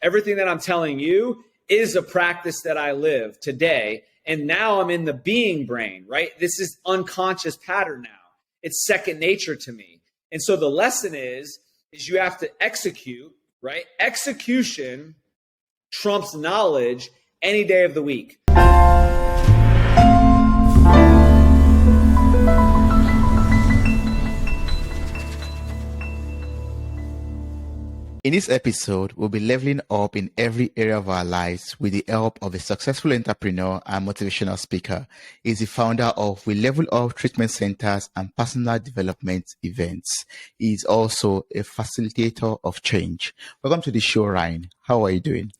everything that I'm telling you is a practice that I live today. And now I'm in the being brain, right? This is unconscious pattern now. It's second nature to me. And so the lesson is you have to execute, right? Execution trumps knowledge any day of the week. In this episode, we'll be leveling up in every area of our lives with the help of a successful entrepreneur and motivational speaker. He's the founder of We Level Up Treatment Centers and Personal Development Events. He's also a facilitator of change. Welcome to the show, Ryan. How are you doing?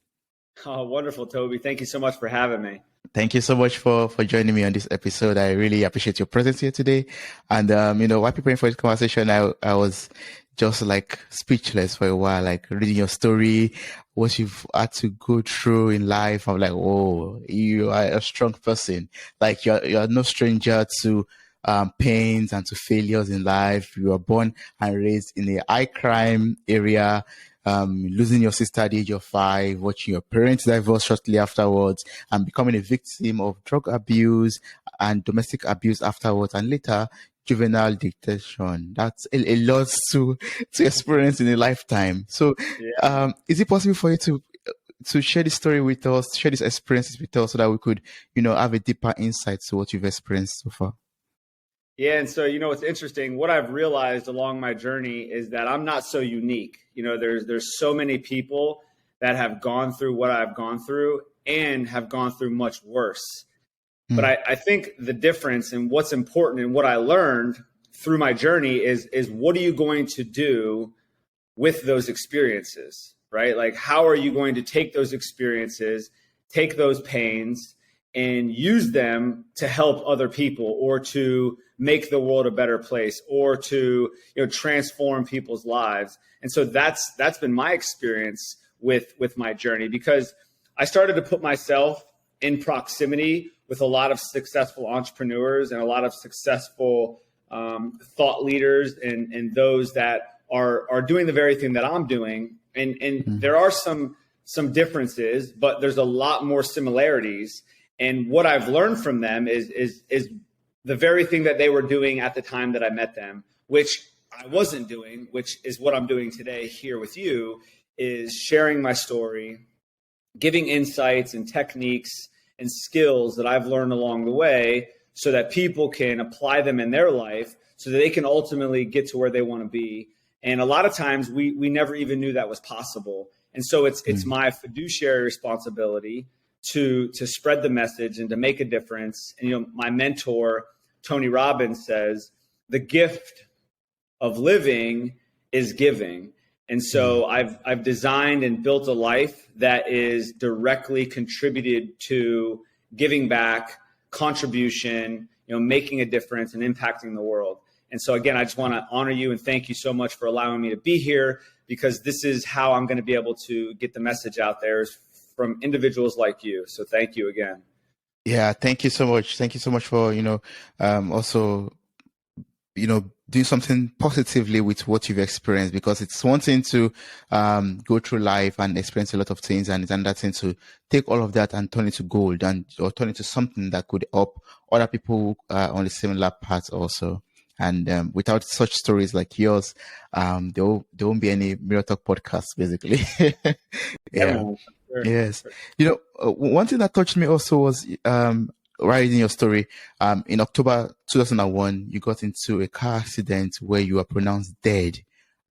Oh, wonderful, Toby. Thank you so much for having me. Thank you so much for joining me on this episode. I really appreciate your presence here today. And, while preparing for this conversation, I was just like speechless for a while, like reading your story, what you've had to go through in life. I'm like, oh, you are a strong person. Like you're no stranger to pains and to failures in life. You were born and raised in a high crime area, losing your sister at the age of 5, watching your parents divorce shortly afterwards, and becoming a victim of drug abuse and domestic abuse afterwards, and later juvenile detention. That's a lot to experience in a lifetime. So, is it possible for you to share this story with us, share these experiences with us, so that we could, have a deeper insight to what you've experienced so far? Yeah, and so what's interesting, what I've realized along my journey is that I'm not so unique. There's so many people that have gone through what I've gone through and have gone through much worse. But I think the difference and what's important and what I learned through my journey is what are you going to do with those experiences, right? Like, how are you going to take those experiences, take those pains, and use them to help other people or to make the world a better place or to transform people's lives? And so that's been my experience with my journey, because I started to put myself in proximity with a lot of successful entrepreneurs and a lot of successful thought leaders and those that are doing the very thing that I'm doing. And there are some differences, but there's a lot more similarities. And what I've learned from them is the very thing that they were doing at the time that I met them, which I wasn't doing, which is what I'm doing today here with you, is sharing my story, giving insights and techniques and skills that I've learned along the way so that people can apply them in their life so that they can ultimately get to where they want to be. And a lot of times we never even knew that was possible. And so it's my fiduciary responsibility to spread the message and to make a difference. And, my mentor, Tony Robbins, says the gift of living is giving. And so I've designed and built a life that is directly contributed to giving back, contribution, making a difference and impacting the world. And so again, I just want to honor you and thank you so much for allowing me to be here, because this is how I'm going to be able to get the message out there, is from individuals like you. So thank you again. Yeah, thank you so much. Thank you so much for, also, doing something positively with what you've experienced, because it's one thing to go through life and experience a lot of things, and it's another thing to take all of that and turn it to gold or turn it to something that could help other people on the similar path also. And without such stories like yours, there won't be any Mirror Talk podcast, basically. Yeah. Sure. Yes. One thing that touched me also was right in your story, in October 2001, you got into a car accident where you were pronounced dead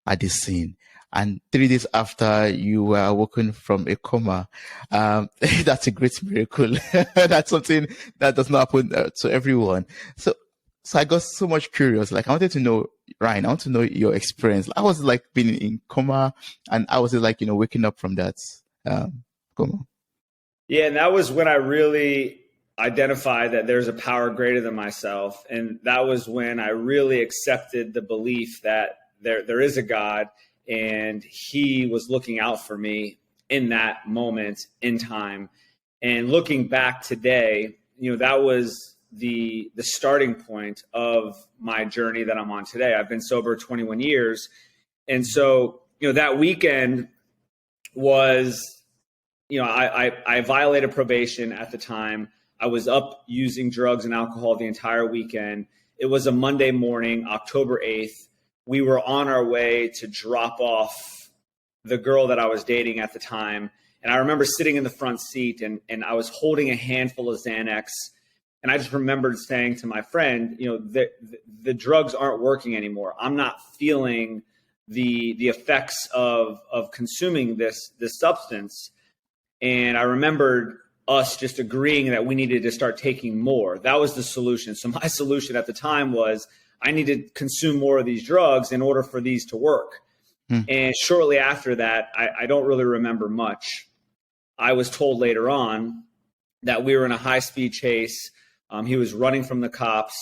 at the scene. And 3 days after, you were awoken from a coma. That's a great miracle. That's something that does not happen to everyone. So I got so much curious. Like, I wanted to know, Ryan, I want to know your experience. I was like being in coma, and I was like, waking up from that coma. Yeah, and that was when I really identified that there's a power greater than myself. And that was when I really accepted the belief that there is a God, and he was looking out for me in that moment in time. And looking back today, that was the starting point of my journey that I'm on today. I've been sober 21 years. And so, that weekend was I violated probation at the time. I was up using drugs and alcohol the entire weekend. It was a Monday morning, October 8th. We were on our way to drop off the girl that I was dating at the time. And I remember sitting in the front seat and I was holding a handful of Xanax. And I just remembered saying to my friend, the drugs aren't working anymore. I'm not feeling the effects of consuming this substance. And I remembered us just agreeing that we needed to start taking more. That was the solution. So my solution at the time was I need to consume more of these drugs in order for these to work. And shortly after that, I don't really remember much. I was told later on that we were in a high-speed chase. He was running from the cops.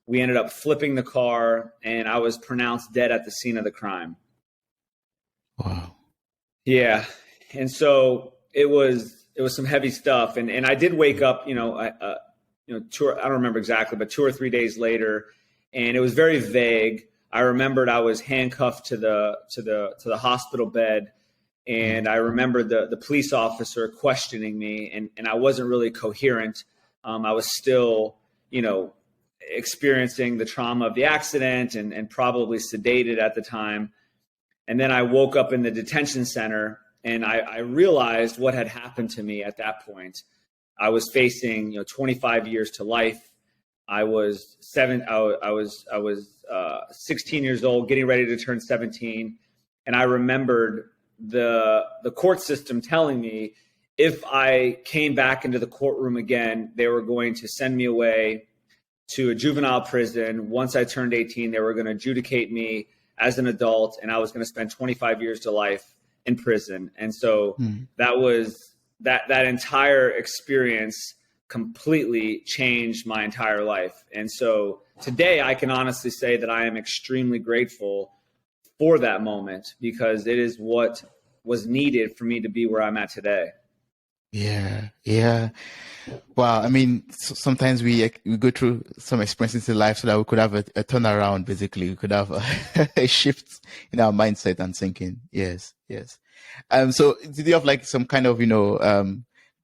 We ended up flipping the car, and I was pronounced dead at the scene of the crime. Wow. Yeah. And so it was some heavy stuff. And I did wake up, I don't remember exactly, but 2 or 3 days later, and it was very vague. I remembered I was handcuffed to the hospital bed, and I remember the police officer questioning me, and I wasn't really coherent. I was still, experiencing the trauma of the accident and probably sedated at the time. And then I woke up in the detention center, and I realized what had happened to me at that point. I was facing, 25 years to life. I was 16 years old, getting ready to turn 17. And I remembered the court system telling me if I came back into the courtroom again, they were going to send me away to a juvenile prison. Once I turned 18, they were going to adjudicate me as an adult, and I was going to spend 25 years to life in prison. And so that was that entire experience completely changed my entire life. And so today I can honestly say that I am extremely grateful for that moment, because it is what was needed for me to be where I'm at today. Yeah. Wow. I mean, sometimes we go through some experiences in life so that we could have a turnaround. Basically, we could have a shift in our mindset and thinking. Yes. So did you have like some kind of,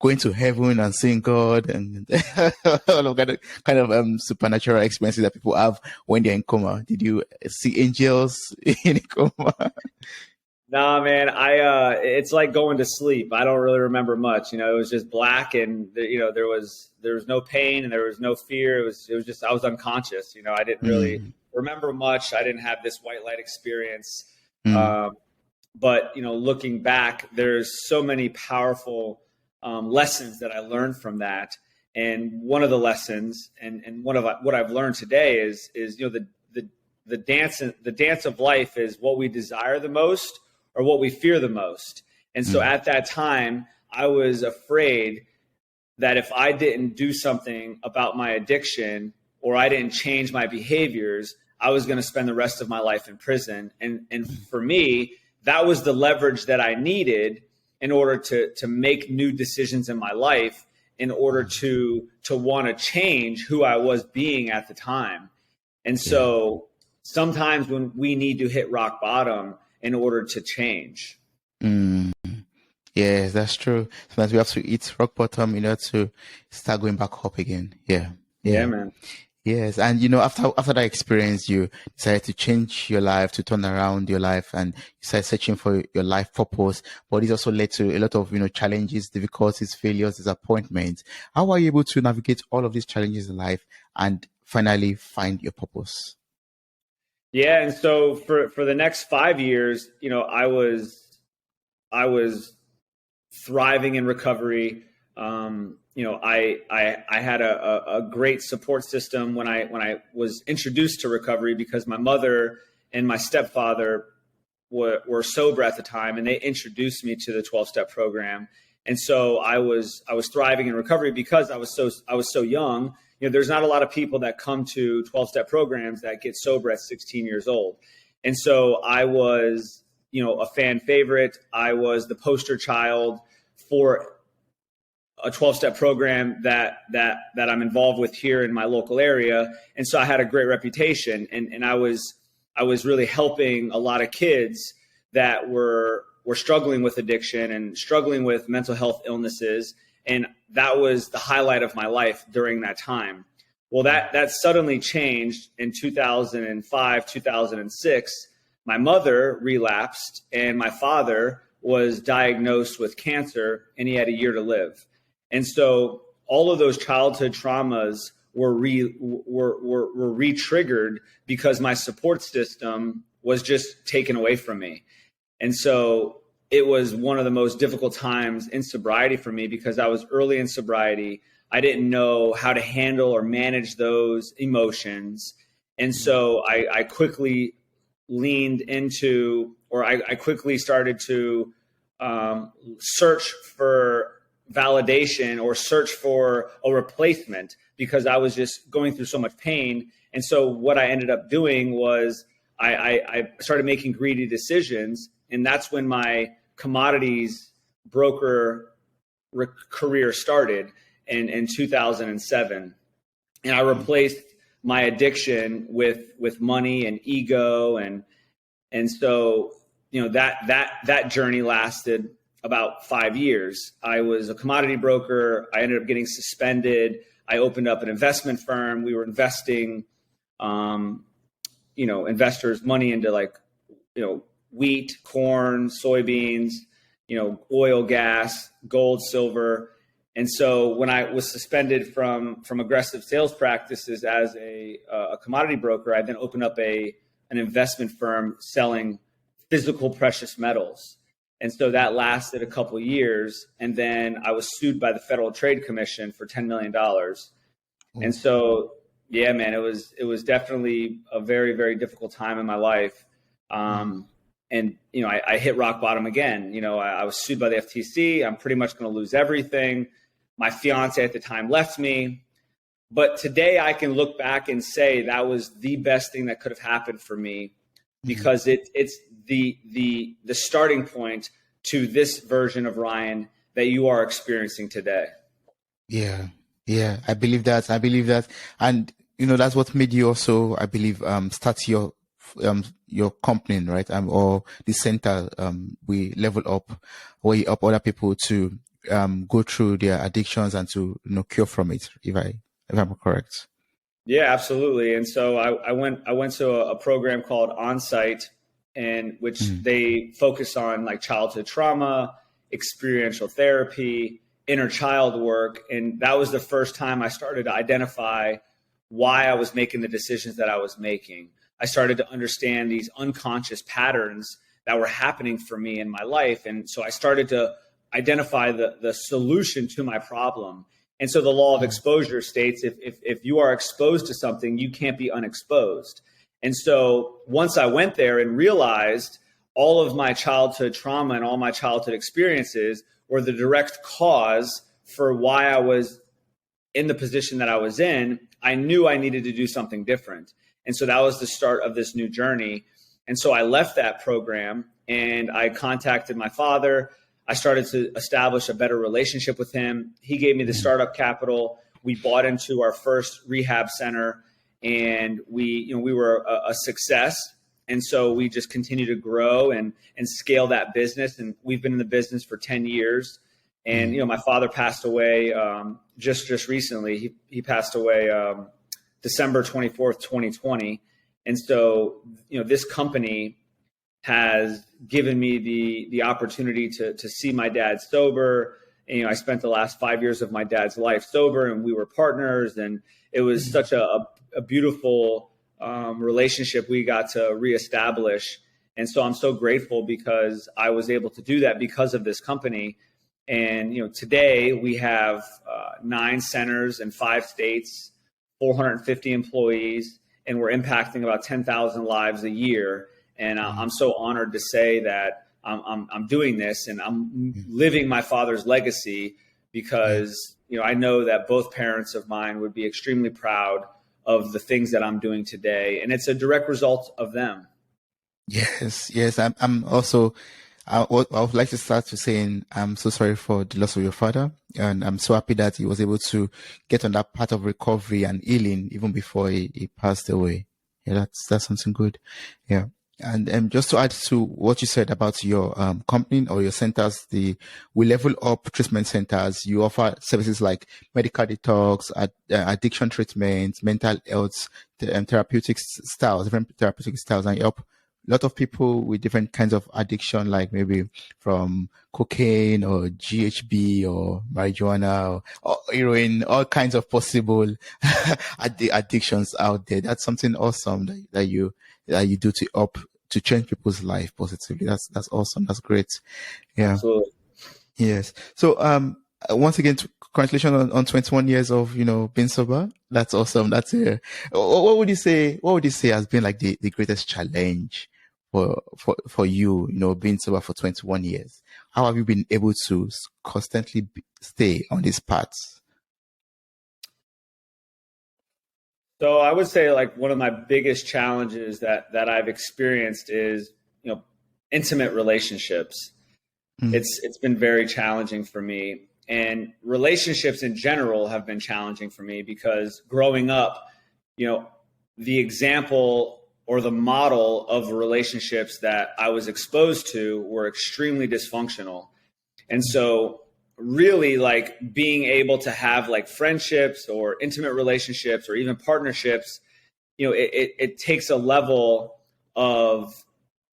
going to heaven and seeing God and all of kind of supernatural experiences that people have when they're in coma? Did you see angels in coma? Nah, man, it's like going to sleep. I don't really remember much. It was just black, and there was no pain and there was no fear. It was just, I was unconscious. I didn't really remember much. I didn't have this white light experience. But looking back, there's so many powerful lessons that I learned from that. And one of the lessons, and one of what I've learned today is the dance of life is what we desire the most or what we fear the most. And so at that time, I was afraid that if I didn't do something about my addiction or I didn't change my behaviors, I was going to spend the rest of my life in prison. And for me, that was the leverage that I needed in order to make new decisions in my life, in order to want to change who I was being at the time. And so sometimes when we need to hit rock bottom in order to change. Yes, that's true. Sometimes we have to hit rock bottom in order to start going back up again. Yeah, man. Yes, and after that experience, you decided to change your life, to turn around your life, and you started searching for your life purpose. But it also led to a lot of challenges, difficulties, failures, disappointments. How were you able to navigate all of these challenges in life and finally find your purpose? Yeah, and so for the next 5 years, I was thriving in recovery. I had a great support system when I was introduced to recovery, because my mother and my stepfather were sober at the time, and they introduced me to the 12-step program. And so I was thriving in recovery because I was so young. There's not a lot of people that come to 12-step programs that get sober at 16 years old. And so I was, a fan favorite. I was the poster child for a 12-step program that I'm involved with here in my local area. And so I had a great reputation, and I was really helping a lot of kids that were were struggling with addiction and struggling with mental health illnesses. And that was the highlight of my life during that time. Well, that suddenly changed in 2005, 2006. My mother relapsed and my father was diagnosed with cancer and he had a year to live. And so all of those childhood traumas were re-triggered because my support system was just taken away from me. And so it was one of the most difficult times in sobriety for me because I was early in sobriety. I didn't know how to handle or manage those emotions. And so I quickly leaned into, or I quickly started to search for validation or search for a replacement because I was just going through so much pain. And so what I ended up doing was I started making greedy decisions. And that's when my commodities broker career started in 2007. And I replaced my addiction with money and ego. And so, that journey lasted about 5 years. I was a commodity broker. I ended up getting suspended. I opened up an investment firm. We were investing, investors' money into wheat, corn, soybeans, oil, gas, gold, silver. And so when I was suspended from aggressive sales practices as a commodity broker, I then opened up an investment firm selling physical precious metals. And so that lasted a couple of years. And then I was sued by the Federal Trade Commission for $10 million. And so, yeah, man, it was definitely a very, very difficult time in my life. And, I hit rock bottom again. I was sued by the FTC. I'm pretty much going to lose everything. My fiance at the time left me. But today I can look back and say that was the best thing that could have happened for me because it's the starting point to this version of Ryan that you are experiencing today. Yeah, I believe that. And, that's what made you also, I believe, start your company, right? Or the center, we level up, where you help other people to go through their addictions and to cure from it. If I'm correct. Yeah, absolutely. And so I went to a program called OnSite, and which they focus on like childhood trauma, experiential therapy, inner child work, and that was the first time I started to identify why I was making the decisions that I was making. I started to understand these unconscious patterns that were happening for me in my life. And so I started to identify the solution to my problem. And so the law of exposure states if you are exposed to something, you can't be unexposed. And so once I went there and realized all of my childhood trauma and all my childhood experiences were the direct cause for why I was in the position that I was in, I knew I needed to do something different. And so that was the start of this new journey. And so I left that program and I contacted my father. I started to establish a better relationship with him. He gave me the startup capital. We bought into our first rehab center and we were a success. And so we just continue to grow and scale that business. And we've been in the business for 10 years. And, my father passed away just recently. He passed away December 24th, 2020. And so, this company has given me the opportunity to see my dad sober. And, I spent the last 5 years of my dad's life sober, and we were partners. And it was such a beautiful relationship we got to reestablish. And so I'm so grateful because I was able to do that because of this company. And, today we have 9 centers in 5 states, 450 employees, and we're impacting about 10,000 lives a year. And I'm so honored to say that I'm doing this and I'm living my father's legacy because, I know that both parents of mine would be extremely proud of the things that I'm doing today. And it's a direct result of them. Yes. I'm also, I would like to start to saying, I'm so sorry for the loss of your father. And I'm so happy that he was able to get on that part of recovery and healing even before he passed away. Yeah, that's something good. Yeah. And just to add to what you said about your company or your centers, we level up treatment centers. You offer services like medical detox, addiction treatment, mental health, different therapeutic styles, and you help a lot of people with different kinds of addiction, like maybe from cocaine or GHB or marijuana or heroin, all kinds of possible addictions out there. That's something awesome that you do to help to change people's life positively. That's awesome. That's great. Yeah. Absolutely. Yes. So once again, congratulations on 21 years of being sober. That's awesome. That's what would you say has been like the greatest challenge for you, being sober for 21 years? How have you been able to constantly stay on this path? So I would say like one of my biggest challenges that I've experienced is, intimate relationships. It's been very challenging for me, and relationships in general have been challenging for me because growing up, the example or the model of relationships that I was exposed to were extremely dysfunctional. And so really like being able to have like friendships or intimate relationships or even partnerships, it takes a level of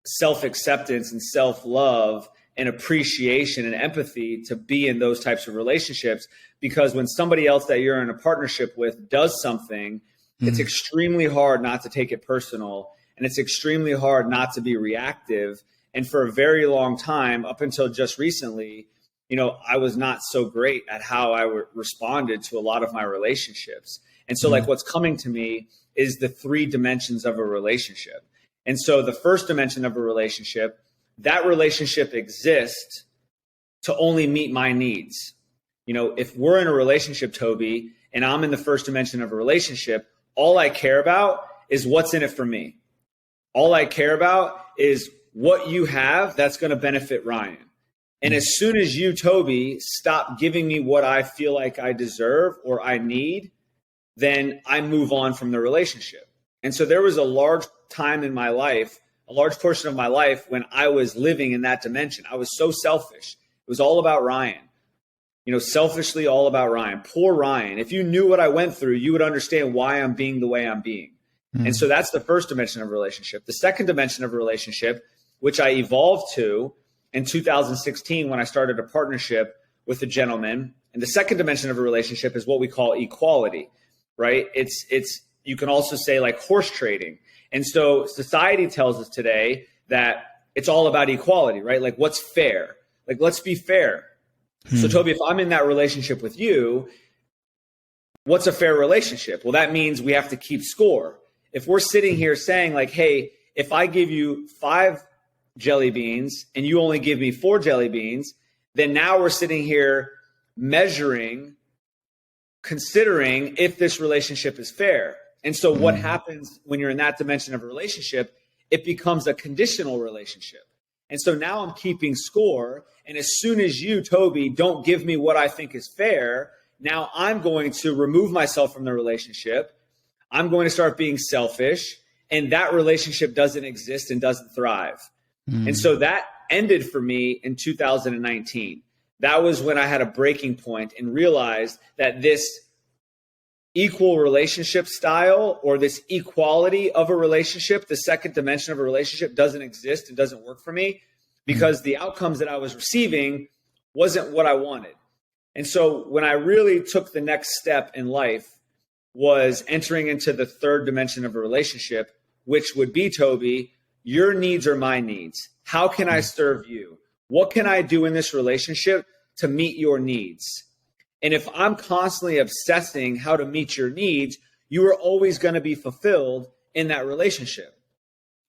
self-acceptance and self-love and appreciation and empathy to be in those types of relationships, because when somebody else that you're in a partnership with does something, it's extremely hard not to take it personal, and it's extremely hard not to be reactive. And for a very long time, up until just recently, I was not so great at how I responded to a lot of my relationships. And so like what's coming to me is the 3 dimensions of a relationship. And so the first dimension of a relationship, that relationship exists to only meet my needs. If we're in a relationship, Toby, and I'm in the first dimension of a relationship, all I care about is what's in it for me. All I care about is what you have that's going to benefit Ryan. And as soon as you, Toby, stop giving me what I feel like I deserve or I need, then I move on from the relationship. And so there was a large time in my life, a large portion of my life when I was living in that dimension. I was so selfish. It was all about Ryan, selfishly all about Ryan. Poor Ryan. If you knew what I went through, you would understand why I'm being the way I'm being. And so that's the first dimension of a relationship. The second dimension of a relationship, which I evolved to in 2016 when I started a partnership with a gentleman. And the second dimension of a relationship is what we call equality, right? It's you can also say like horse trading. And so society tells us today that it's all about equality, right? Like what's fair? Like let's be fair. So Toby, if I'm in that relationship with you, what's a fair relationship? Well, that means we have to keep score. If we're sitting here saying like, hey, if I give you 5 jelly beans and you only give me 4 jelly beans, then now we're sitting here considering if this relationship is fair. And so what happens when you're in that dimension of a relationship, it becomes a conditional relationship. And so now I'm keeping score. And as soon as you, Toby, don't give me what I think is fair, now I'm going to remove myself from the relationship. I'm going to start being selfish, and that relationship doesn't exist and doesn't thrive. And so that ended for me in 2019. That was when I had a breaking point and realized that this equal relationship style or this equality of a relationship, the second dimension of a relationship, doesn't exist and doesn't work for me because the outcomes that I was receiving wasn't what I wanted. And so when I really took the next step in life was entering into the third dimension of a relationship, which would be, Toby, your needs are my needs. How can I serve you? What can I do in this relationship to meet your needs? And if I'm constantly obsessing how to meet your needs, you are always going to be fulfilled in that relationship.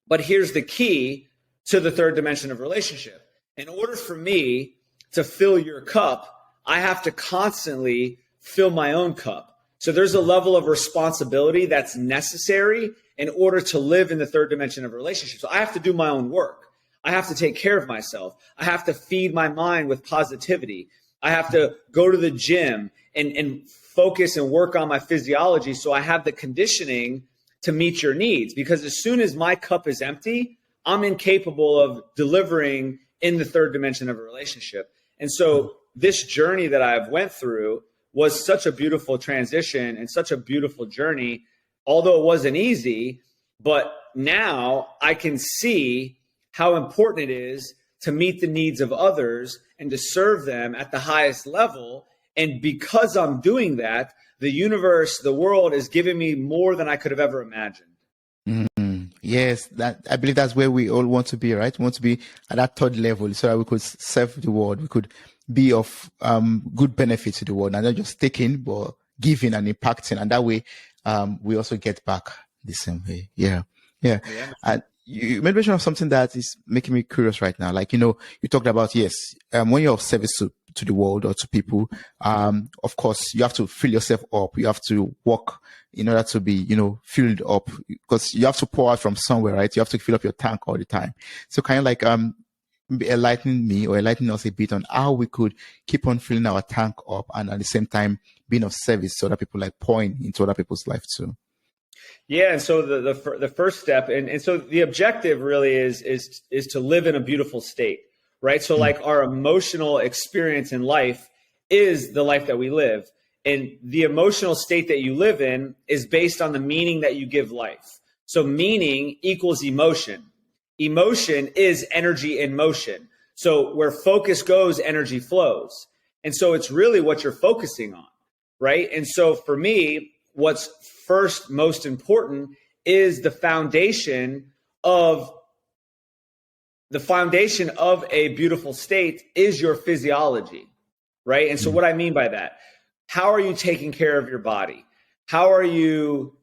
But here's the key to the third dimension of relationship. In order for me to fill your cup, I have to constantly fill my own cup. So there's a level of responsibility that's necessary in order to live in the third dimension of a relationship. So I have to do my own work. I have to take care of myself. I have to feed my mind with positivity. I have to go to the gym and focus and work on my physiology so I have the conditioning to meet your needs. Because as soon as my cup is empty, I'm incapable of delivering in the third dimension of a relationship. And so this journey that I've went through was such a beautiful transition and such a beautiful journey, although it wasn't easy. But now I can see how important it is to meet the needs of others and to serve them at the highest level. And because I'm doing that, the universe, the world is giving me more than I could have ever imagined. Yes, that I believe that's where we all want to be, right? We want to be at that third level so that we could serve the world. We could be of good benefit to the world, and not just taking, but giving and impacting. And that way, we also get back the same way. Yeah. And you made mention of something that is making me curious right now. Like, you talked about, yes, when you're of service to the world or to people, of course, you have to fill yourself up. You have to work in order to be, filled up, because you have to pour out from somewhere, right? You have to fill up your tank all the time. So kind of like, enlightening me or enlightening us a bit on how we could keep on filling our tank up and at the same time being of service to other people, like pouring into other people's life too. Yeah, and so the first step, and so the objective really is to live in a beautiful state, right? So like our emotional experience in life is the life that we live, and the emotional state that you live in is based on the meaning that you give life. So meaning equals emotion. Emotion is energy in motion. So where focus goes, energy flows, and so it's really what you're focusing on, right? And so for me, what's first most important is the foundation of a beautiful state is your physiology, right? And so what I mean by that, how are you taking care of your body? How are you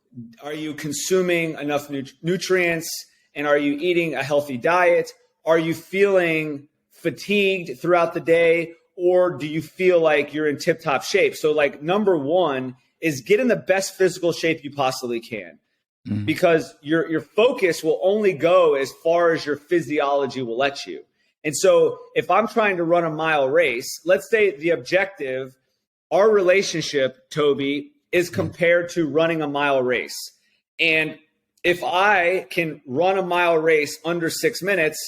consuming enough nutrients, and are you eating a healthy diet? Are you feeling fatigued throughout the day, or do you feel like you're in tip-top shape? So like number one is get in the best physical shape you possibly can, because your focus will only go as far as your physiology will let you. And so if I'm trying to run a mile race, let's say the objective, our relationship, Toby, is compared to running a mile race. And if I can run a mile race under 6 minutes,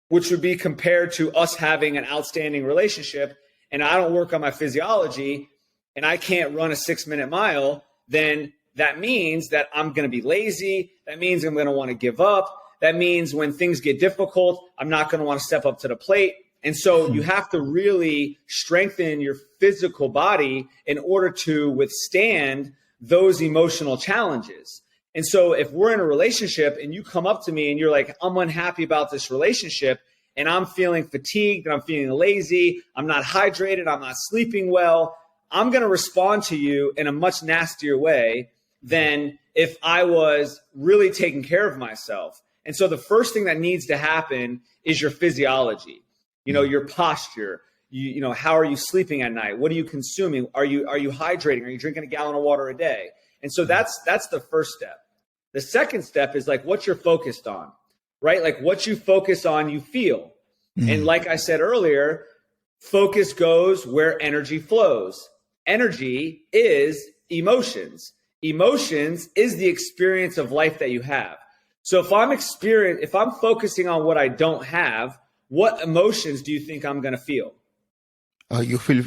which would be compared to us having an outstanding relationship, and I don't work on my physiology, and I can't run a 6-minute mile, then that means that I'm going to be lazy. That means I'm going to want to give up. That means when things get difficult, I'm not going to want to step up to the plate. And so you have to really strengthen your physical body in order to withstand those emotional challenges. And so if we're in a relationship and you come up to me and you're like, I'm unhappy about this relationship, and I'm feeling fatigued and I'm feeling lazy, I'm not hydrated, I'm not sleeping well, I'm going to respond to you in a much nastier way than if I was really taking care of myself. And so the first thing that needs to happen is your physiology, your posture, how are you sleeping at night? What are you consuming? Are you hydrating? Are you drinking a gallon of water a day? And so that's the first step. The second step is like what you're focused on, right? Like what you focus on, you feel. And like I said earlier, focus goes where energy flows. Energy is emotions. Emotions is the experience of life that you have. So if I'm focusing on what I don't have, what emotions do you think I'm going to feel? You feel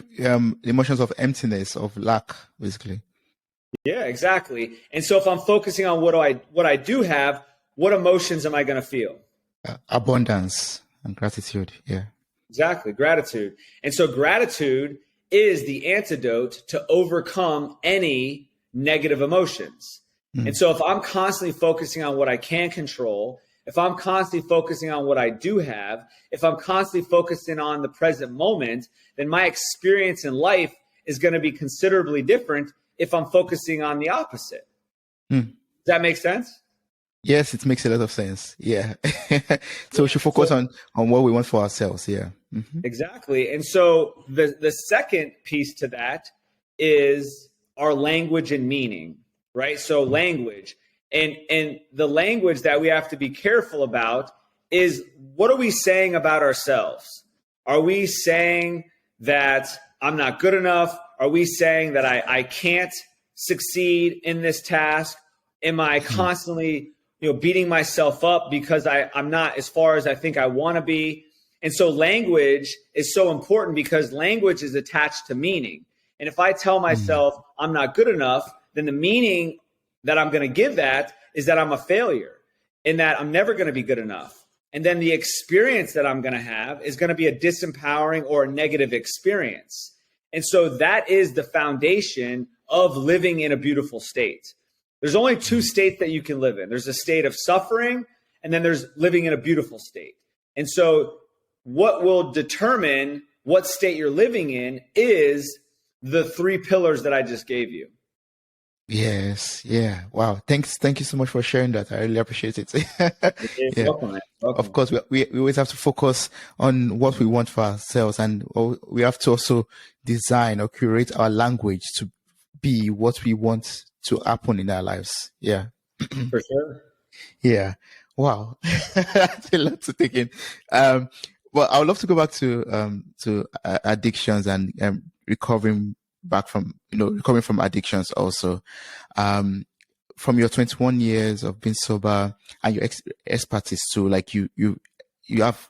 emotions of emptiness, of lack, basically. Yeah, exactly. And so if I'm focusing on what I do have, what emotions am I going to feel? Abundance and gratitude. Yeah. Exactly. Gratitude. And so gratitude is the antidote to overcome any negative emotions. And so if I'm constantly focusing on what I can control, if I'm constantly focusing on what I do have, if I'm constantly focusing on the present moment, then my experience in life is going to be considerably different if I'm focusing on the opposite. Does that make sense? Yes, it makes a lot of sense. Yeah. So we should focus on what we want for ourselves. Yeah. Exactly. And so the second piece to that is our language and meaning, right? So language and the language that we have to be careful about is, what are we saying about ourselves? Are we saying that I'm not good enough? Are we saying that I can't succeed in this task? Am I constantly, beating myself up because I'm not as far as I think I want to be. And so language is so important because language is attached to meaning. And if I tell myself I'm not good enough, then the meaning that I'm going to give that is that I'm a failure and that I'm never going to be good enough. And then the experience that I'm going to have is going to be a disempowering or a negative experience. And so that is the foundation of living in a beautiful state. There's only two states that you can live in. There's a state of suffering, and then there's living in a beautiful state. And so what will determine what state you're living in is the three pillars that I just gave you. Yes. Yeah. Wow. Thanks. Thank you so much for sharing that. I really appreciate it. Yeah. Welcome. Of course, we always have to focus on what we want for ourselves, and we have to also design or curate our language to be what we want to happen in our lives. Yeah. For sure. Yeah. Wow. That's a lot to take in. Well, I would love to go back to addictions and recovering from addictions also. From your 21 years of being sober and your expertise too, like you have,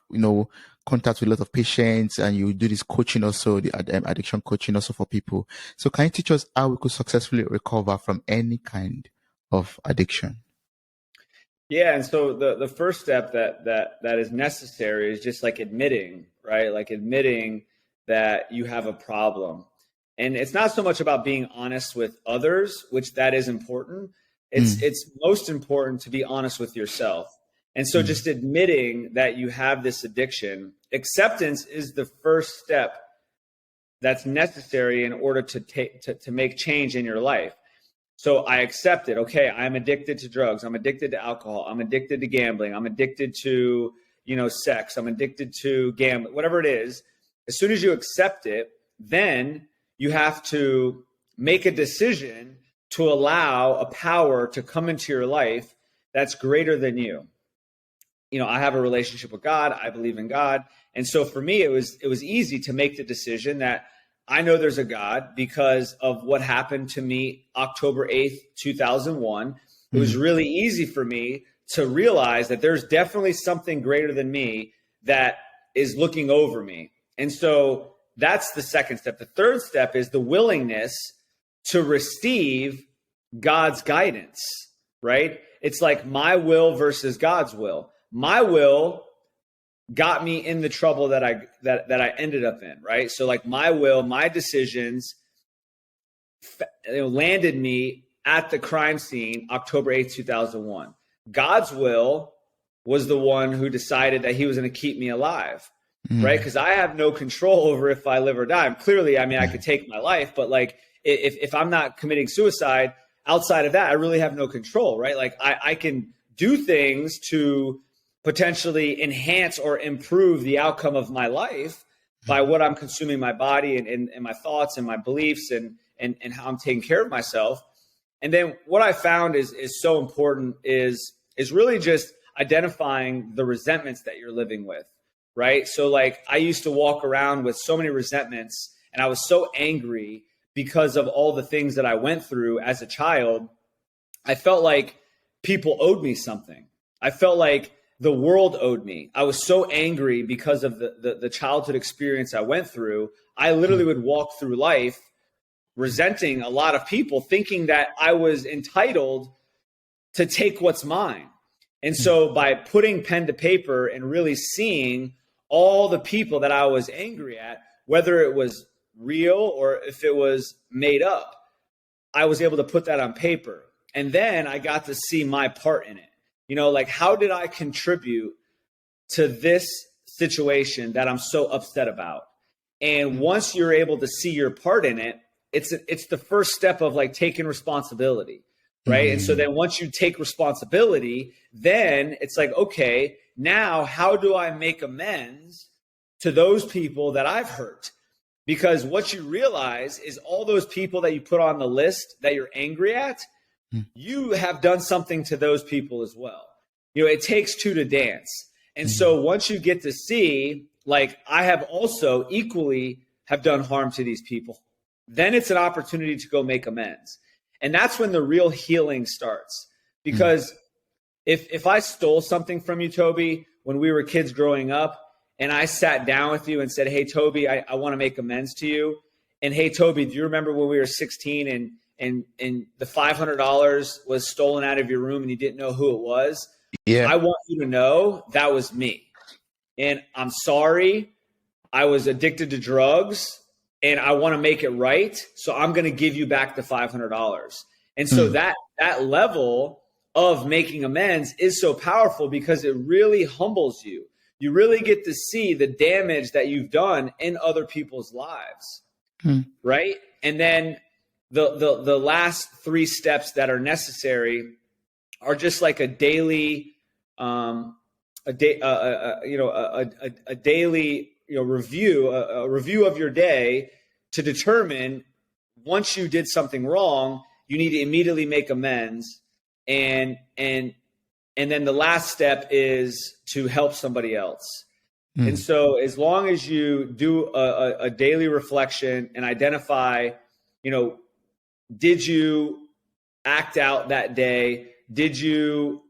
contact with a lot of patients, and you do this coaching also, the addiction coaching also for people. So can you teach us how we could successfully recover from any kind of addiction? Yeah. And so the first step that is necessary is just like admitting, right? Like admitting that you have a problem. And it's not so much about being honest with others, which that is important. It's most important to be honest with yourself. And so just admitting that you have this addiction, acceptance is the first step that's necessary in order to make change in your life. So I accept it. Okay, I'm addicted to drugs. I'm addicted to alcohol. I'm addicted to gambling. I'm addicted to, sex. I'm addicted to gambling, whatever it is. As soon as you accept it, then you have to make a decision to allow a power to come into your life that's greater than you. I have a relationship with God. I believe in God. And so for me, it was easy to make the decision that I know there's a God because of what happened to me October 8th, 2001. It was really easy for me to realize that there's definitely something greater than me that is looking over me. And so that's the second step. The third step is the willingness to receive God's guidance, right? It's like my will versus God's will. My will got me in the trouble that I ended up in, right? So like my will, my decisions landed me at the crime scene October 8th, 2001. God's will was the one who decided that he was going to keep me alive. Right? Because I have no control over if I live or die. Clearly, I could take my life, but like if I'm not committing suicide, outside of that, I really have no control, right? Like I can do things to potentially enhance or improve the outcome of my life by what I'm consuming my body and my thoughts and my beliefs and how I'm taking care of myself. And then what I found is so important is really just identifying the resentments that you're living with. Right. So like I used to walk around with so many resentments, and I was so angry because of all the things that I went through as a child. I felt like people owed me something. I felt like the world owed me. I was so angry because of the childhood experience I went through. I literally would walk through life resenting a lot of people, thinking that I was entitled to take what's mine. And so by putting pen to paper and really seeing all the people that I was angry at, whether it was real or if it was made up, I was able to put that on paper. And then I got to see my part in it. Like how did I contribute to this situation that I'm so upset about? And once you're able to see your part in it, it's the first step of like taking responsibility. Right. And so then once you take responsibility, then it's like, okay, now how do I make amends to those people that I've hurt? Because what you realize is all those people that you put on the list that you're angry at, you have done something to those people as well. It takes two to dance. And so once you get to see, like, I have also equally have done harm to these people, then it's an opportunity to go make amends. And that's when the real healing starts, because if I stole something from you, Toby, when we were kids growing up, and I sat down with you and said, hey, Toby, I want to make amends to you. And hey, Toby, do you remember when we were 16 and the $500 was stolen out of your room and you didn't know who it was? Yeah. I want you to know that was me. And I'm sorry. I was addicted to drugs and I want to make it right. So I'm going to give you back the $500. And so that level of making amends is so powerful because it really humbles you. You really get to see the damage that you've done in other people's lives, right? And then the last 3 steps that are necessary are just like a daily, daily review, a review of your day to determine once you did something wrong, you need to immediately make amends, and then the last step is to help somebody else. And so as long as you do a daily reflection and identify, did you act out that day? Did you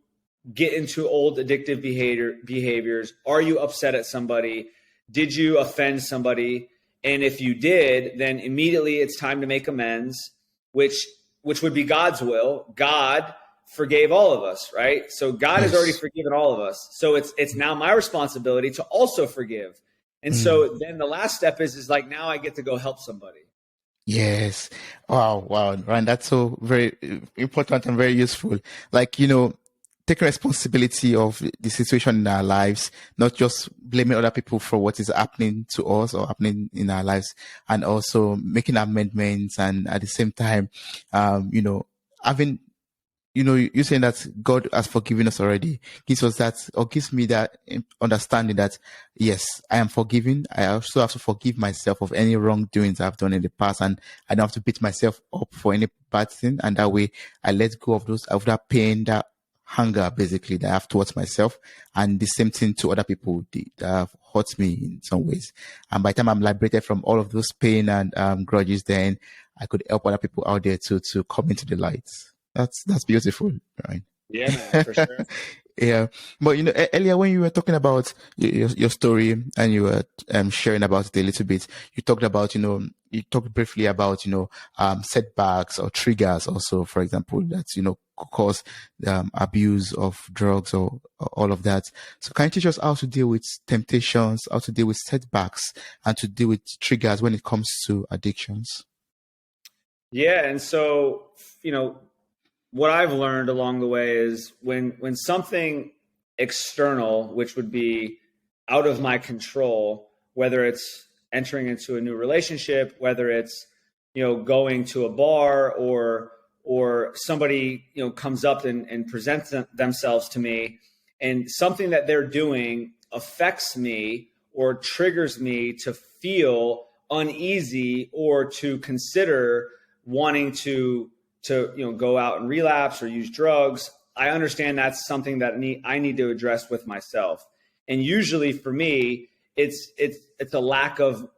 get into old addictive behaviors? Are you upset at somebody? Did you offend somebody? And if you did, then immediately it's time to make amends, which would be God's will. God forgave all of us, right? So God has already forgiven all of us. So it's now my responsibility to also forgive. And so then the last step is like, now I get to go help somebody. Yes. Wow. Ryan, that's so very important and very useful. Like, taking responsibility of the situation in our lives, not just blaming other people for what is happening to us or happening in our lives, and also making amendments, and at the same time, having, you're saying that God has forgiven us already, gives us that, or gives me that understanding that, yes, I am forgiven. I also have to forgive myself of any wrongdoings I've done in the past, and I don't have to beat myself up for any bad thing. And that way I let go of that pain, that hunger basically that I have towards myself, and the same thing to other people that have hurt me in some ways. And by the time I'm liberated from all of those pain and grudges, then I could help other people out there to come into the light. That's beautiful, right? Yeah, man, for sure. Yeah, but earlier when you were talking about your story and you were sharing about it a little bit, you talked about you talked briefly about setbacks or triggers also, for example, that cause abuse of drugs or all of that. So can you teach us how to deal with temptations, how to deal with setbacks, and to deal with triggers when it comes to addictions? Yeah, and so what I've learned along the way is when something external, which would be out of my control, whether it's entering into a new relationship, whether it's going to a bar, or somebody comes up and presents themselves to me, and something that they're doing affects me or triggers me to feel uneasy or to consider wanting to go out and relapse or use drugs, I understand that's something that I need to address with myself. And usually for me, it's a lack of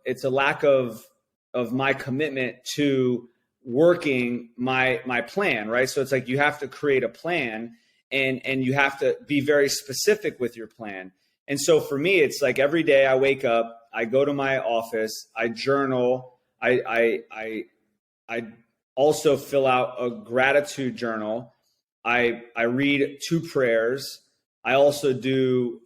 my commitment to working my plan, right? So it's like you have to create a plan, and you have to be very specific with your plan. And so for me, it's like every day I wake up, I go to my office, I journal, I also fill out a gratitude journal. I read 2 prayers. I also do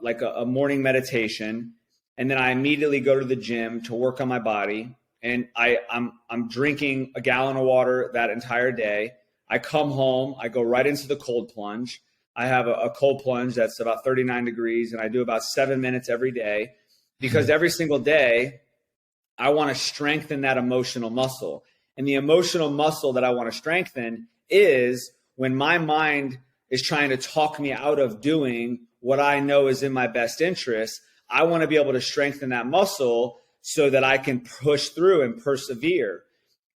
like a morning meditation, and then I immediately go to the gym to work on my body. And I'm drinking a gallon of water that entire day. I come home, I go right into the cold plunge. I have a cold plunge that's about 39 degrees, and I do about 7 minutes every day, because every single day I want to strengthen that emotional muscle. And the emotional muscle that I want to strengthen is when my mind is trying to talk me out of doing what I know is in my best interest. I want to be able to strengthen that muscle so that I can push through and persevere.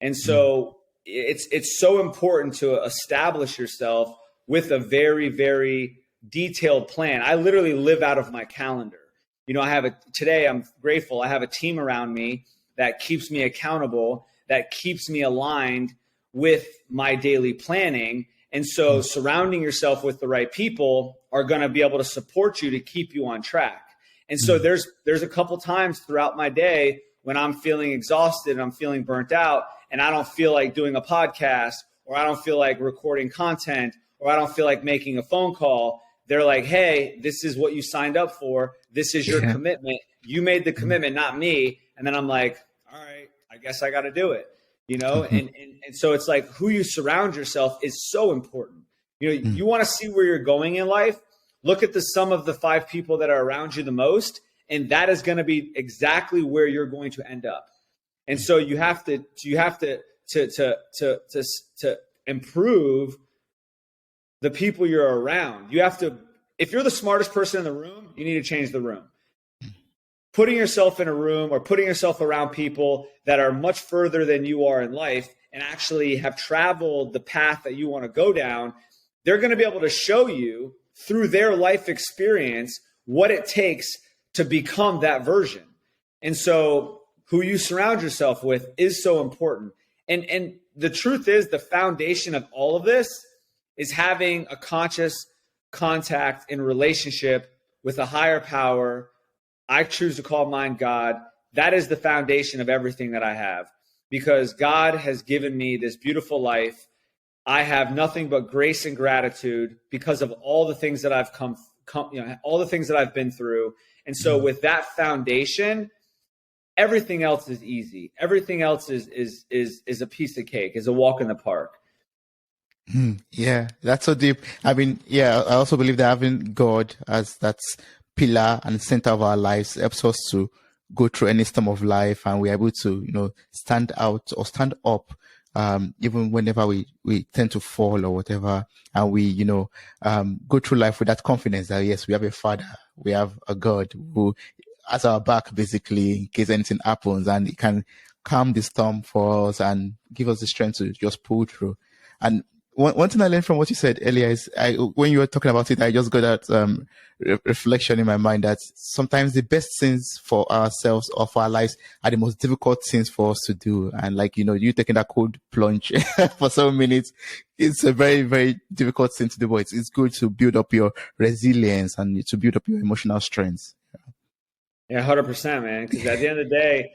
And so it's so important to establish yourself with a very, very detailed plan. I literally live out of my calendar. Today I'm grateful. I have a team around me that keeps me accountable, that keeps me aligned with my daily planning. And so surrounding yourself with the right people are going to be able to support you to keep you on track. And so there's a couple times throughout my day when I'm feeling exhausted and I'm feeling burnt out and I don't feel like doing a podcast, or I don't feel like recording content, or I don't feel like making a phone call. They're like, hey, this is what you signed up for. This is your commitment. You made the commitment, not me. And then I'm like, all right, I guess I got to do it. And so it's like who you surround yourself is so important. You want to see where you're going in life. Look at the sum of the 5 people that are around you the most, and that is going to be exactly where you're going to end up. And so you have to improve the people you're around. You have to, if you're the smartest person in the room, you need to change the room. Putting yourself in a room or putting yourself around people that are much further than you are in life and actually have traveled the path that you want to go down, they're going to be able to show you through their life experience what it takes to become that version. And so who you surround yourself with is so important. And the truth is, the foundation of all of this is having a conscious contact and relationship with a higher power. I choose to call mine God. That is the foundation of everything that I have, because God has given me this beautiful life. I have nothing but grace and gratitude because of all the things that I've all the things that I've been through. And so with that foundation, everything else is easy. Everything else is a piece of cake, is a walk in the park. Yeah, that's so deep. I mean, I also believe that having God as that's pillar and center of our lives helps us to go through any storm of life, and we're able to, stand out or stand up, even whenever we tend to fall or whatever, and we, go through life with that confidence that yes, we have a Father, we have a God who has our back basically in case anything happens, and it can calm the storm for us and give us the strength to just pull through. And one thing I learned from what you said earlier is when you were talking about it, I just got that reflection in my mind that sometimes the best things for ourselves or for our lives are the most difficult things for us to do. And like, you taking that cold plunge for 7 minutes, it's a very, very difficult thing to do, but it's good to build up your resilience and to build up your emotional strength. Yeah, 100%, man. Because at the end of the day,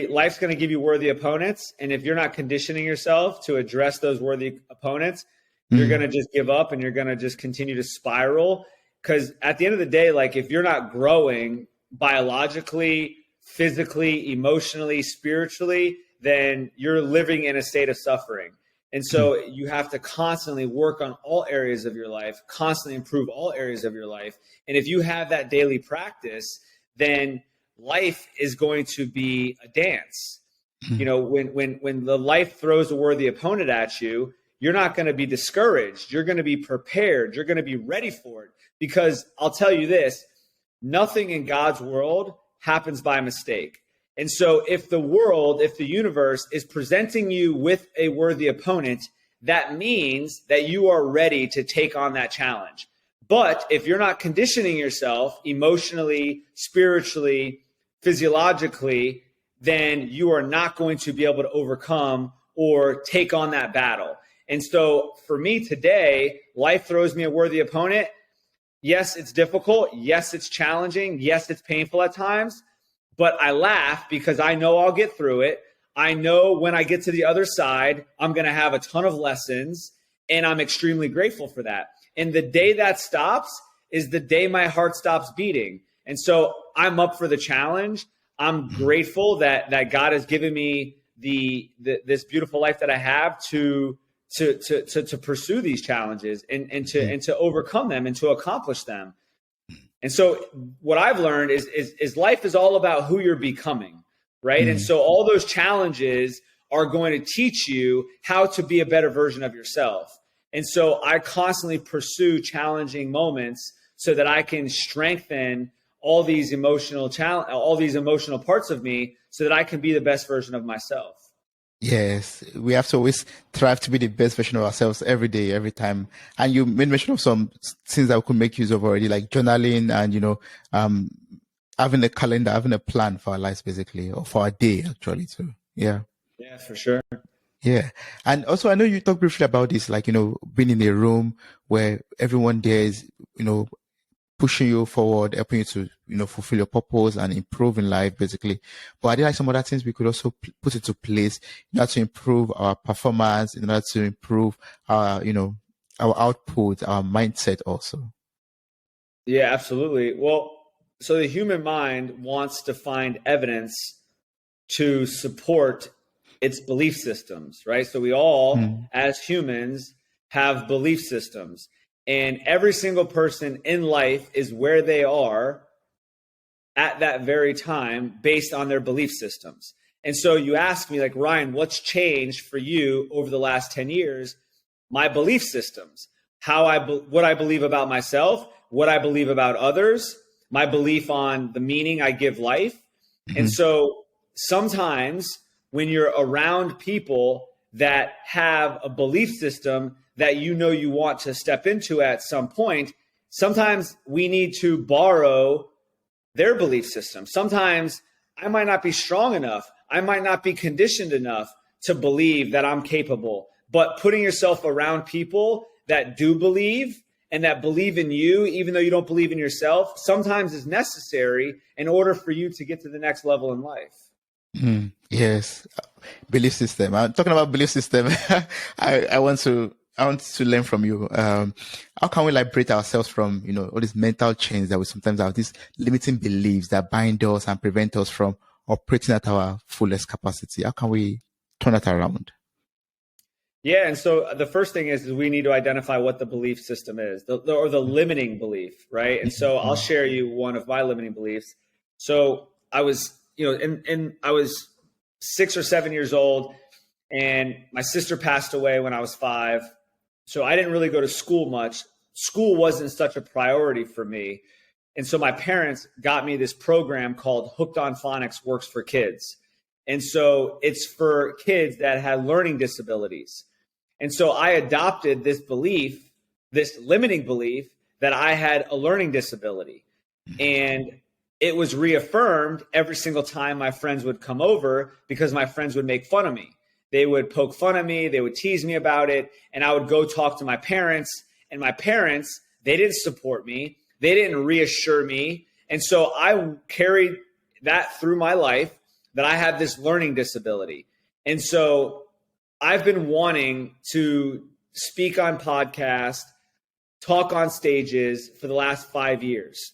life's going to give you worthy opponents. And if you're not conditioning yourself to address those worthy opponents, you're going to just give up and you're going to just continue to spiral. Because at the end of the day, like if you're not growing biologically, physically, emotionally, spiritually, then you're living in a state of suffering. And so you have to constantly work on all areas of your life, constantly improve all areas of your life. And if you have that daily practice, then life is going to be a dance. When the life throws a worthy opponent at you, you're not going to be discouraged. You're going to be prepared. You're going to be ready for it. Because I'll tell you this, nothing in God's world happens by mistake. And so if the universe is presenting you with a worthy opponent, that means that you are ready to take on that challenge. But if you're not conditioning yourself emotionally, spiritually, physiologically, then you are not going to be able to overcome or take on that battle. And so for me today, life throws me a worthy opponent. Yes, it's difficult. Yes, it's challenging. Yes, it's painful at times. But I laugh because I know I'll get through it. I know when I get to the other side, I'm going to have a ton of lessons, and I'm extremely grateful for that. And the day that stops is the day my heart stops beating. And so I'm up for the challenge. I'm grateful that God has given me this beautiful life that I have to pursue these challenges and to overcome them and to accomplish them. And so what I've learned is life is all about who you're becoming, right? And so all those challenges are going to teach you how to be a better version of yourself. And so I constantly pursue challenging moments so that I can strengthen all these emotional parts of me so that I can be the best version of myself. Yes, we have to always strive to be the best version of ourselves every day, every time. And you made mention of some things that we could make use of already, like journaling and, having a calendar, having a plan for our lives, basically, or for our day, actually, too. Yeah. Yeah, for sure. Yeah. And also, I know you talked briefly about this, like, being in a room where everyone there is, pushing you forward, helping you to, fulfill your purpose and improve in life, basically. But are there like some other things we could also put into place in order to improve our performance, in order to improve our, our output, our mindset also? Yeah, absolutely. Well, so the human mind wants to find evidence to support its belief systems, right? So we all, as humans, have belief systems, and every single person in life is where they are at that very time based on their belief systems. And so you ask me, like, Ryan, what's changed for you over the last 10 years? My belief systems, what I believe about myself, what I believe about others, my belief on the meaning I give life. And so sometimes when you're around people that have a belief system that you want to step into at some point, sometimes we need to borrow their belief system. Sometimes I might not be strong enough. I might not be conditioned enough to believe that I'm capable. But putting yourself around people that do believe and that believe in you, even though you don't believe in yourself, sometimes is necessary in order for you to get to the next level in life. Yes. Belief system. I'm talking about belief system. I want to learn from you. How can we liberate ourselves from, all these mental chains that we sometimes have, these limiting beliefs that bind us and prevent us from operating at our fullest capacity? How can we turn that around? Yeah, and so the first thing is we need to identify what the belief system is, or the limiting belief, right? And so I'll share you one of my limiting beliefs. So I was, I was 6 or 7 years old, and my sister passed away when I was 5. So I didn't really go to school much. School wasn't such a priority for me. And so my parents got me this program called Hooked on Phonics Works for Kids. And so it's for kids that had learning disabilities. And so I adopted this belief, this limiting belief, that I had a learning disability. And it was reaffirmed every single time my friends would come over because my friends would make fun of me. They would poke fun at me. They would tease me about it. And I would go talk to my parents. And my parents, they didn't support me. They didn't reassure me. And so I carried that through my life, that I have this learning disability. And so I've been wanting to speak on podcasts, talk on stages for the last 5 years.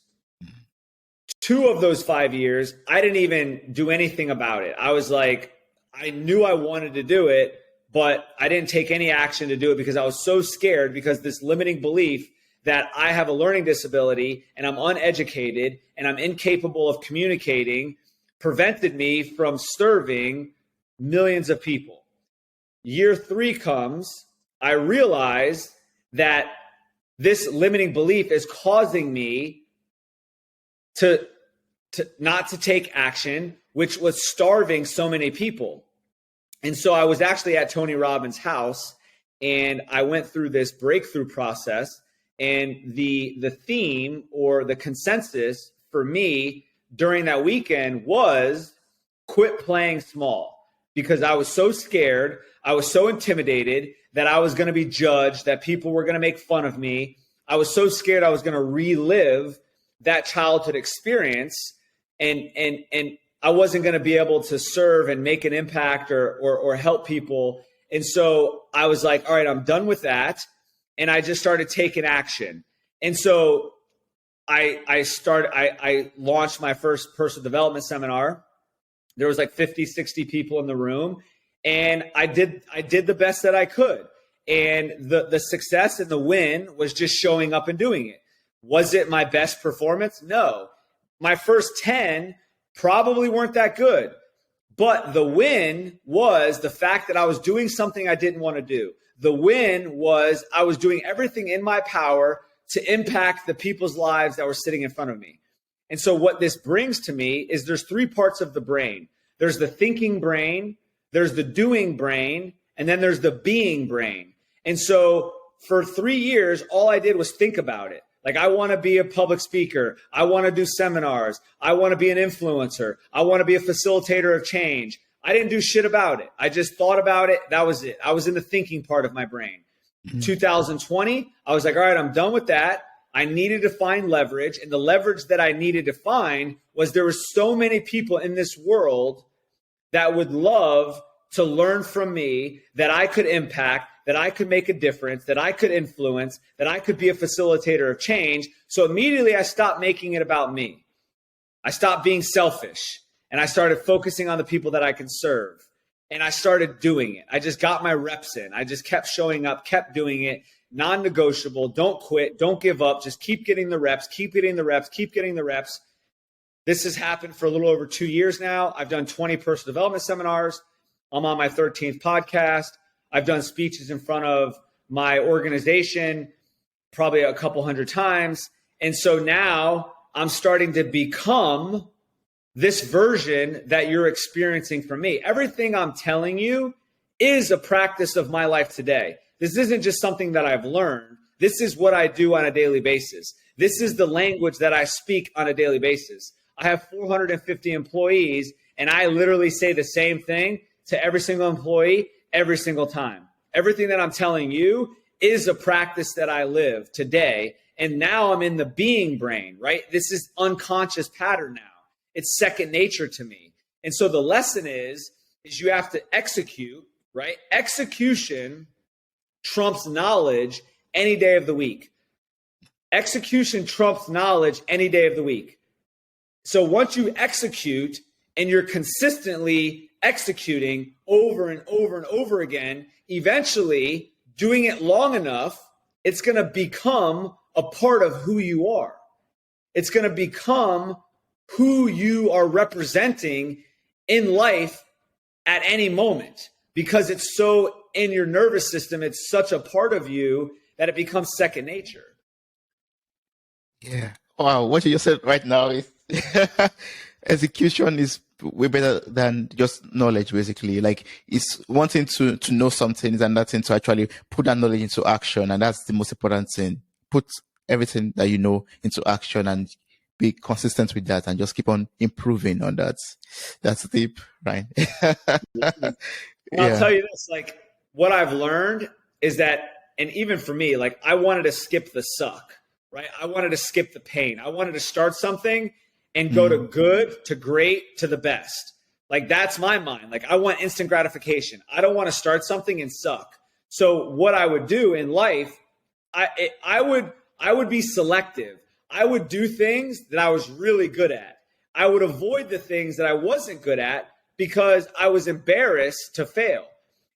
2 of those 5 years, I didn't even do anything about it. I was like, I knew I wanted to do it, but I didn't take any action to do it because I was so scared, because this limiting belief that I have a learning disability and I'm uneducated and I'm incapable of communicating prevented me from serving millions of people. Year 3 comes, I realize that this limiting belief is causing me to not to take action, which was starving so many people. And so I was actually at Tony Robbins' house, and I went through this breakthrough process. And the theme, or the consensus for me during that weekend, was quit playing small, because I was so scared, I was so intimidated that I was going to be judged, that people were going to make fun of me. I was so scared I was going to relive that childhood experience, and I wasn't going to be able to serve and make an impact or help people. And so I was like, all right, I'm done with that. And I just started taking action. And so I launched my first personal development seminar. There was like 50, 60 people in the room, and I did the best that I could. And the success and the win was just showing up and doing it. Was it my best performance? No. My first 10 probably weren't that good. But the win was the fact that I was doing something I didn't want to do. The win was I was doing everything in my power to impact the people's lives that were sitting in front of me. And so what this brings to me is there's 3 parts of the brain. There's the thinking brain, there's the doing brain, and then there's the being brain. And so for 3 years, all I did was think about it. Like, I want to be a public speaker. I want to do seminars. I want to be an influencer. I want to be a facilitator of change. I didn't do shit about it. I just thought about it. That was it. I was in the thinking part of my brain. 2020, I was like, all right, I'm done with that. I needed to find leverage. And the leverage that I needed to find was there were so many people in this world that would love to learn from me, that I could impact, that I could make a difference, that I could influence, that I could be a facilitator of change. So immediately I stopped making it about me. I stopped being selfish and I started focusing on the people that I can serve. And I started doing it. I just got my reps in. I just kept showing up, kept doing it. Non-negotiable. Don't quit. Don't give up. Just keep getting the reps, keep getting the reps, keep getting the reps. This has happened for a little over 2 years now. I've done 20 personal development seminars. I'm on my 13th podcast. I've done speeches in front of my organization probably a couple hundred times. And so now I'm starting to become this version that you're experiencing from me. Everything I'm telling you is a practice of my life today. This isn't just something that I've learned. This is what I do on a daily basis. This is the language that I speak on a daily basis. I have 450 employees, and I literally say the same thing to every single employee every single time. Everything that I'm telling you is a practice that I live today. And now I'm in the being brain, right? This is unconscious pattern now. It's second nature to me. And so the lesson is you have to execute, right? Execution trumps knowledge any day of the week. Execution trumps knowledge any day of the week. So once you execute and you're consistently executing over and over and over again, eventually doing it long enough, it's going to become a part of who you are. It's going to become who you are representing in life at any moment, because it's so in your nervous system. It's such a part of you that it becomes second nature. Yeah. Wow. What you just said right now is execution is way better than just knowledge, basically. Like, it's one thing to know something, and that thing to actually put that knowledge into action. And that's the most important thing. Put everything that you know into action and be consistent with that and just keep on improving on that. That's deep, right? I'll tell you this, like, what I've learned is that, and even for me, like, I wanted to skip the suck, right? I wanted to skip the pain. I wanted to start something and go to good, to great, to the best. Like, that's my mind. Like, I want instant gratification. I don't want to start something and suck. So what I would do in life, I would be selective. I would do things that I was really good at. I would avoid the things that I wasn't good at because I was embarrassed to fail.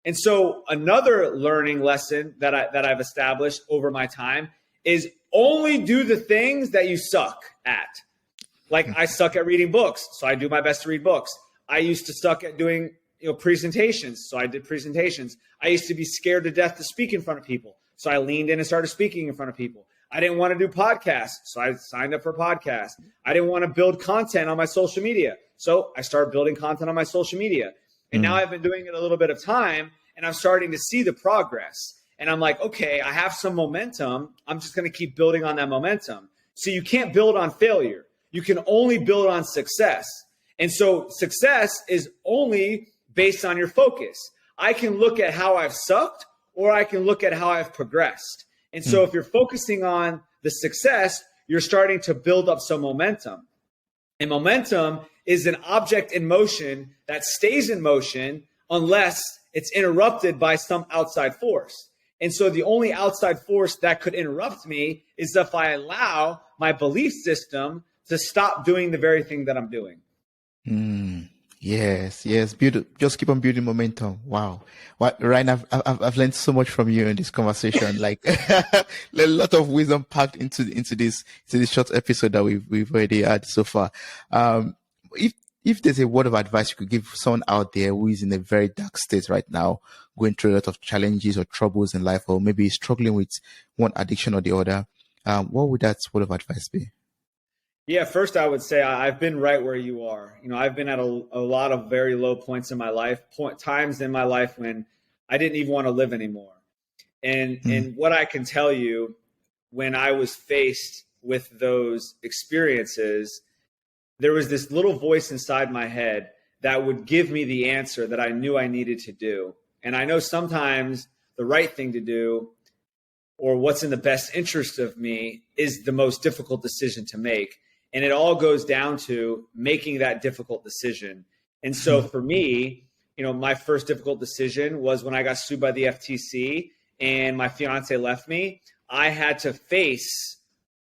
And so another learning lesson that I've established over my time is only do the things that you suck at. Like, I suck at reading books, so I do my best to read books. I used to suck at doing presentations, so I did presentations. I used to be scared to death to speak in front of people, so I leaned in and started speaking in front of people. I didn't want to do podcasts, so I signed up for podcasts. I didn't want to build content on my social media, so I started building content on my social media. And now I've been doing it a little bit of time, and I'm starting to see the progress. And I'm like, okay, I have some momentum. I'm just going to keep building on that momentum. So you can't build on failure. You can only build on success. And so success is only based on your focus. I can look at how I've sucked, or I can look at how I've progressed. And so if you're focusing on the success, you're starting to build up some momentum. And momentum is an object in motion that stays in motion unless it's interrupted by some outside force. And so the only outside force that could interrupt me is if I allow my belief system to stop doing the very thing that I'm doing. Yes. Just keep on building momentum. Wow. Ryan, I've learned so much from you in this conversation. Like, a lot of wisdom packed into this short episode that we've already had so far. If there's a word of advice you could give someone out there who is in a very dark state right now, going through a lot of challenges or troubles in life, or maybe struggling with one addiction or the other, what would that word of advice be? Yeah, first I would say I've been right where you are. I've been at a lot of very low points in my life, times in my life when I didn't even want to live anymore. And what I can tell you, when I was faced with those experiences, there was this little voice inside my head that would give me the answer that I knew I needed to do. And I know sometimes the right thing to do or what's in the best interest of me is the most difficult decision to make. And it all goes down to making that difficult decision. And so for me, my first difficult decision was when I got sued by the FTC and my fiance left me. I had to face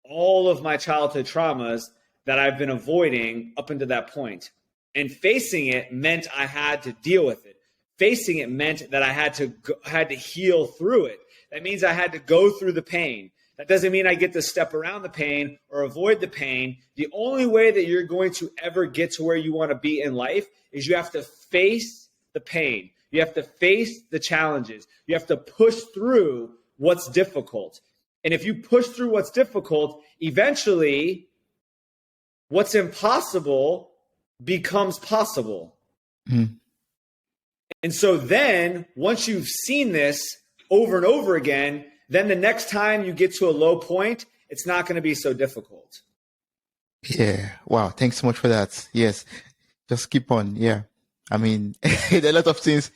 all of my childhood traumas that I've been avoiding up until that point. And facing it meant I had to deal with it. Facing it meant that I had to heal through it. That means I had to go through the pain. That doesn't mean I get to step around the pain or avoid the pain. The only way that you're going to ever get to where you want to be in life is you have to face the pain. You have to face the challenges. You have to push through what's difficult. And if you push through what's difficult, eventually what's impossible becomes possible. Mm. And so then once you've seen this over and over again, then the next time you get to a low point, it's not going to be so difficult. Yeah. Wow. Thanks so much for that. Yes. Just keep on. Yeah. I mean, there are a lot of things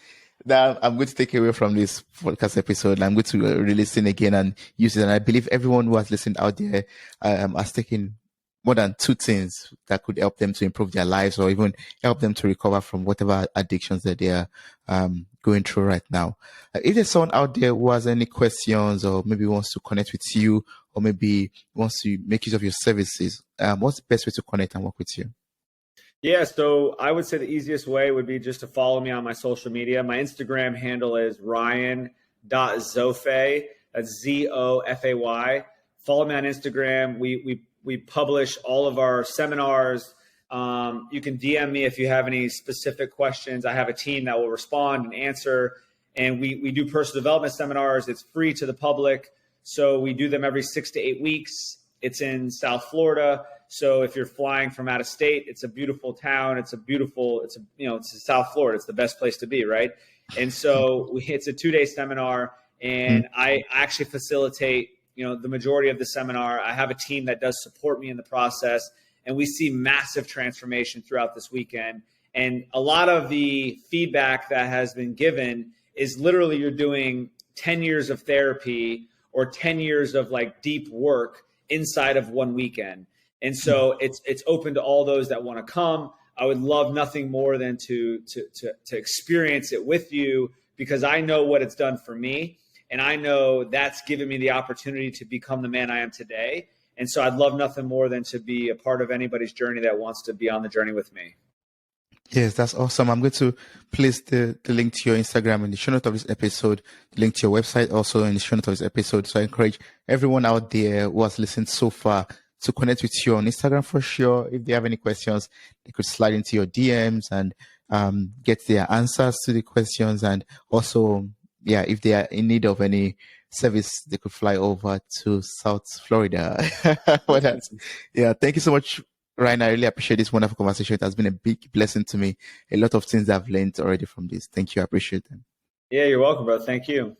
that I'm going to take away from this podcast episode. I'm going to re-listen again and use it. And I believe everyone who has listened out there has taken more than 2 things that could help them to improve their lives or even help them to recover from whatever addictions that they are going through right now. If there's someone out there who has any questions or maybe wants to connect with you or maybe wants to make use of your services, what's the best way to connect and work with you? Yeah, so I would say the easiest way would be just to follow me on my social media. My Instagram handle is ryan.zofay. That's Zofay. Follow me on Instagram. We publish all of our seminars. You can DM me if you have any specific questions. I have a team that will respond and answer. And we do personal development seminars. It's free to the public. So we do them every 6 to 8 weeks. It's in South Florida. So if you're flying from out of state, it's a beautiful town. It's South Florida. It's the best place to be, right? And so it's a 2-day seminar, and I actually facilitate the majority of the seminar. I have a team that does support me in the process, and we see massive transformation throughout this weekend. And a lot of the feedback that has been given is literally you're doing 10 years of therapy or 10 years of deep work inside of one weekend. And so it's open to all those that want to come. I would love nothing more than to experience it with you, because I know what it's done for me. And I know that's given me the opportunity to become the man I am today. And so I'd love nothing more than to be a part of anybody's journey that wants to be on the journey with me. Yes, that's awesome. I'm going to place the link to your Instagram in the show notes of this episode, the link to your website also in the show notes of this episode. So I encourage everyone out there who has listened so far to connect with you on Instagram for sure. If they have any questions, they could slide into your DMs and get their answers to the questions. And also, if they are in need of any service, they could fly over to South Florida. Thank you so much, Ryan. I really appreciate this wonderful conversation. It has been a big blessing to me. A lot of things I've learned already from this. Thank you. I appreciate them. Yeah, you're welcome, bro. Thank you.